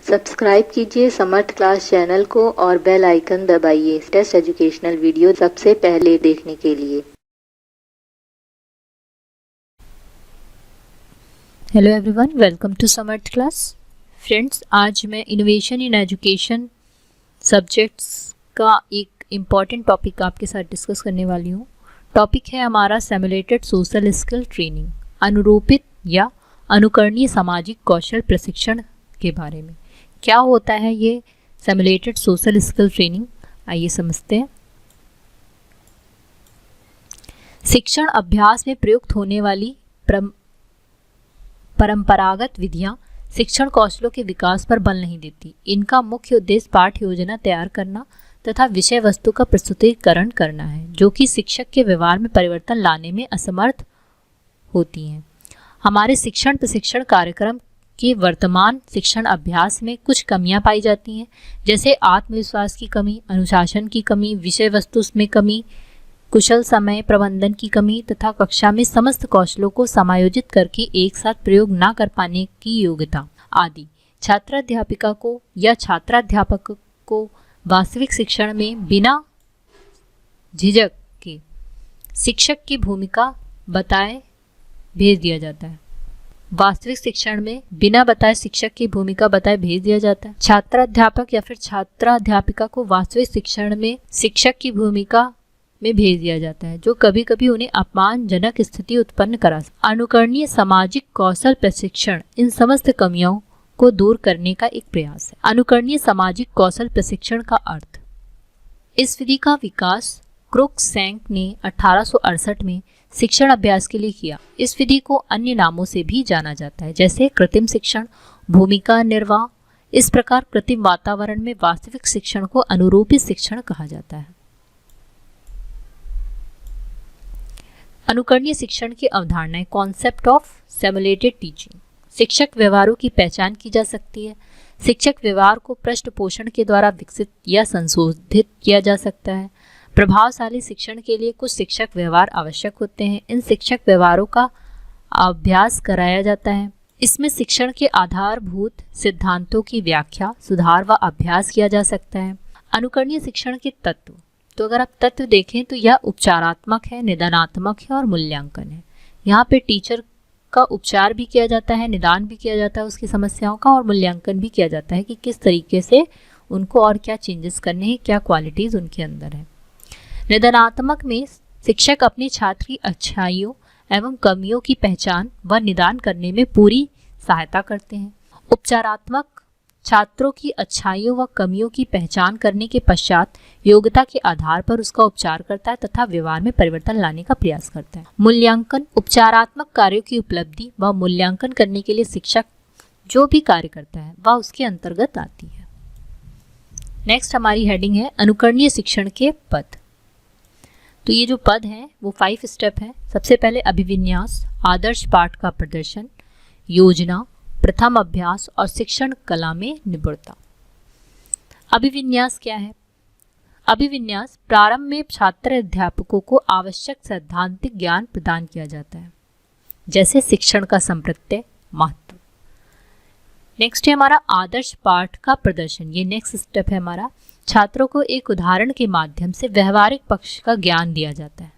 Subscribe कीजिए समर्थ class channel को और बेल आइकन दबाइए टेस्ट एजुकेशनल वीडियो सबसे पहले देखने के लिए। Hello everyone, welcome to Samarth class. Friends, आज मैं इनोवेशन इन एजुकेशन सब्जेक्ट्स का एक इम्पॉर्टेंट टॉपिक आपके साथ डिस्कस करने वाली हूँ। टॉपिक है हमारा सिमुलेटेड सोशल स्किल ट्रेनिंग, अनुरूपित या अनुकरणीय सामाजिक कौशल प्रशिक्षण के बारे में। क्या होता है ये सिमुलेटेड सोशल स्किल ट्रेनिंग, आइए समझते हैं। शिक्षण अभ्यास में प्रयुक्त होने वाली परंपरागत विधियां शिक्षण कौशलों के विकास पर बल नहीं देती। इनका मुख्य उद्देश्य पाठ्य योजना तैयार करना तथा विषय वस्तु का प्रस्तुतीकरण करना है, जो कि शिक्षक के व्यवहार में परिवर्तन लाने में असमर्थ होती हैं। हमारे शिक्षण प्रशिक्षण कार्यक्रम के वर्तमान शिक्षण अभ्यास में कुछ कमियां पाई जाती हैं, जैसे आत्मविश्वास की कमी, अनुशासन की कमी, विषय वस्तु में कमी, कुशल समय प्रबंधन की कमी तथा कक्षा में समस्त कौशलों को समायोजित करके एक साथ प्रयोग न कर पाने की योग्यता आदि। छात्राध्यापिका को या छात्राध्यापक को वास्तविक शिक्षण में बिना झिझक के शिक्षक की भूमिका बताए भेज दिया जाता है। वास्तविक शिक्षण में बिना बताए शिक्षक की भूमिका बताए भेज दिया जाता है। छात्राध्यापक या फिर छात्राध्यापिका को वास्तविक शिक्षण में शिक्षक की भूमिका में भेज दिया जाता है, जो कभी कभी उन्हें अपमानजनक स्थिति उत्पन्न करा सकता है। अनुकरणीय सामाजिक कौशल प्रशिक्षण इन समस्त कमियों को दूर करने का एक प्रयास है। अनुकरणीय सामाजिक कौशल प्रशिक्षण का अर्थ। इस विधि का विकास क्रुक्सैंक ने 1868 में शिक्षण अभ्यास के लिए किया। इस विधि को अन्य नामों से भी जाना जाता है, जैसे कृत्रिम शिक्षण, भूमिका निर्वाह। इस प्रकार कृत्रिम वातावरण में वास्तविक शिक्षण को अनुरूपित शिक्षण कहा जाता है। अनुकरणीय शिक्षण की अवधारणाएं। Concept of simulated teaching. शिक्षक व्यवहारों की पहचान की जा सकती है। शिक्षक व्यवहार को पृष्ठपोषण के द्वारा विकसित या संशोधित किया जा सकता है। प्रभावशाली शिक्षण के लिए कुछ शिक्षक व्यवहार आवश्यक होते हैं। इन शिक्षक व्यवहारों का अभ्यास कराया जाता है। इसमें शिक्षण के आधारभूत सिद्धांतों की व्याख्या, सुधार व अभ्यास किया जा सकता है। अनुकरणीय शिक्षण के तत्व। तो अगर आप तत्व देखें तो यह उपचारात्मक है, निदानात्मक है और मूल्यांकन है। यहाँ पे टीचर का उपचार भी किया जाता है, निदान भी किया जाता है उसकी समस्याओं का, और मूल्यांकन भी किया जाता है कि किस तरीके से उनको और क्या चेंजेस करने हैं, क्या क्वालिटीज उनके अंदर है। निदानात्मक में शिक्षक अपने छात्र की अच्छाइयों एवं कमियों की पहचान व निदान करने में पूरी सहायता करते हैं। उपचारात्मक छात्रों की अच्छाइयों व कमियों की पहचान करने के पश्चात योग्यता के आधार पर उसका उपचार करता है तथा व्यवहार में परिवर्तन लाने का प्रयास करता है। मूल्यांकन। उपचारात्मक कार्यों की उपलब्धि व मूल्यांकन करने के लिए शिक्षक जो भी कार्य करता है वह उसके अंतर्गत आती है। नेक्स्ट हमारी हेडिंग है अनुकरणीय शिक्षण के पद। तो ये जो पद हैं वो 5 स्टेप है। सबसे पहले अभिविन्यास, आदर्श पाठ का प्रदर्शन, योजना, प्रथम अभ्यास और शिक्षण कला में निपुणता। अभिविन्यास क्या है? अभिविन्यास प्रारंभ में छात्र अध्यापकों को आवश्यक सैद्धांतिक ज्ञान प्रदान किया जाता है, जैसे शिक्षण का संप्रत्यय, महत्व। नेक्स्ट है हमारा आदर्श पाठ का प्रदर्शन। ये नेक्स्ट स्टेप है हमारा। छात्रों को एक उदाहरण के माध्यम से व्यवहारिक पक्ष का ज्ञान दिया जाता है।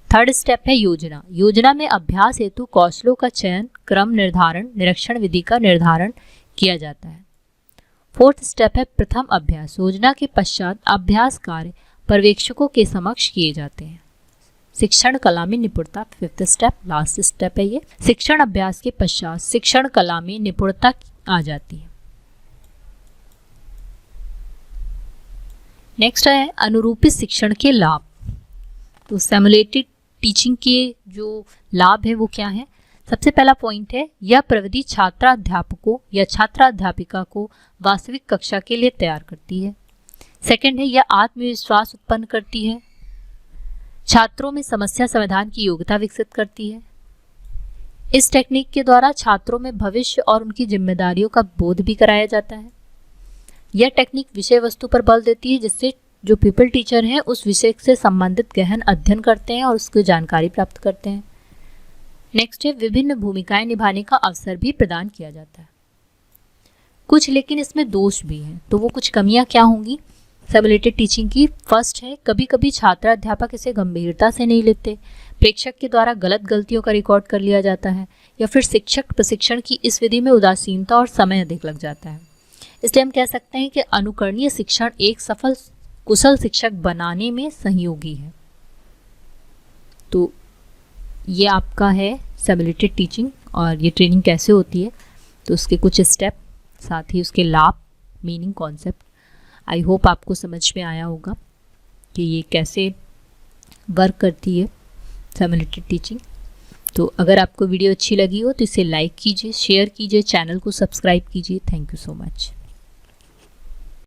थर्ड स्टेप है योजना। योजना में अभ्यास हेतु कौशलों का चयन, क्रम निर्धारण, निरीक्षण विधि का निर्धारण किया जाता है। फोर्थ स्टेप है प्रथम अभ्यास। योजना के पश्चात अभ्यास कार्य पर्यवेक्षकों के समक्ष किए जाते हैं। शिक्षण कला में निपुणता। फिफ्थ स्टेप, लास्ट स्टेप है ये। शिक्षण अभ्यास के पश्चात शिक्षण कला में निपुणता आ जाती है। नेक्स्ट है अनुरूपित शिक्षण के लाभ। तो सिमुलेटेड टीचिंग के जो लाभ है वो क्या है? सबसे पहला पॉइंट है, यह प्रविधि छात्राध्यापकों या छात्राध्यापिका को वास्तविक कक्षा के लिए तैयार करती है। सेकंड है, यह आत्मविश्वास उत्पन्न करती है। छात्रों में समस्या समाधान की योग्यता विकसित करती है। इस टेक्निक के द्वारा छात्रों में भविष्य और उनकी जिम्मेदारियों का बोध भी कराया जाता है। यह टेक्निक विषय वस्तु पर बल देती है, जिससे जो पीपल टीचर हैं उस विषय से संबंधित गहन अध्ययन करते हैं और उसकी जानकारी प्राप्त करते हैं। नेक्स्ट है विभिन्न भूमिकाएं निभाने का अवसर भी प्रदान किया जाता है। कुछ लेकिन इसमें दोष भी हैं। तो वो कुछ कमियां क्या होंगी सिमुलेटेड टीचिंग की? फर्स्ट है, कभी कभी छात्र अध्यापक इसे गंभीरता से नहीं लेते, प्रेक्षक के द्वारा गलत गलतियों का रिकॉर्ड कर लिया जाता है, या फिर शिक्षक प्रशिक्षण की इस विधि में उदासीनता और समय अधिक लग जाता है। इसलिए हम कह सकते हैं कि अनुकरणीय शिक्षण एक सफल कुशल शिक्षक बनाने में सहयोगी है। तो ये आपका है सिमुलेटेड टीचिंग और ये ट्रेनिंग कैसे होती है, तो उसके कुछ स्टेप, साथ ही उसके लाभ, मीनिंग, कॉन्सेप्ट। आई होप आपको समझ में आया होगा कि ये कैसे वर्क करती है सिमुलेटेड टीचिंग। तो अगर आपको वीडियो अच्छी लगी हो तो इसे लाइक कीजिए, शेयर कीजिए, चैनल को सब्सक्राइब कीजिए। Thank you so much.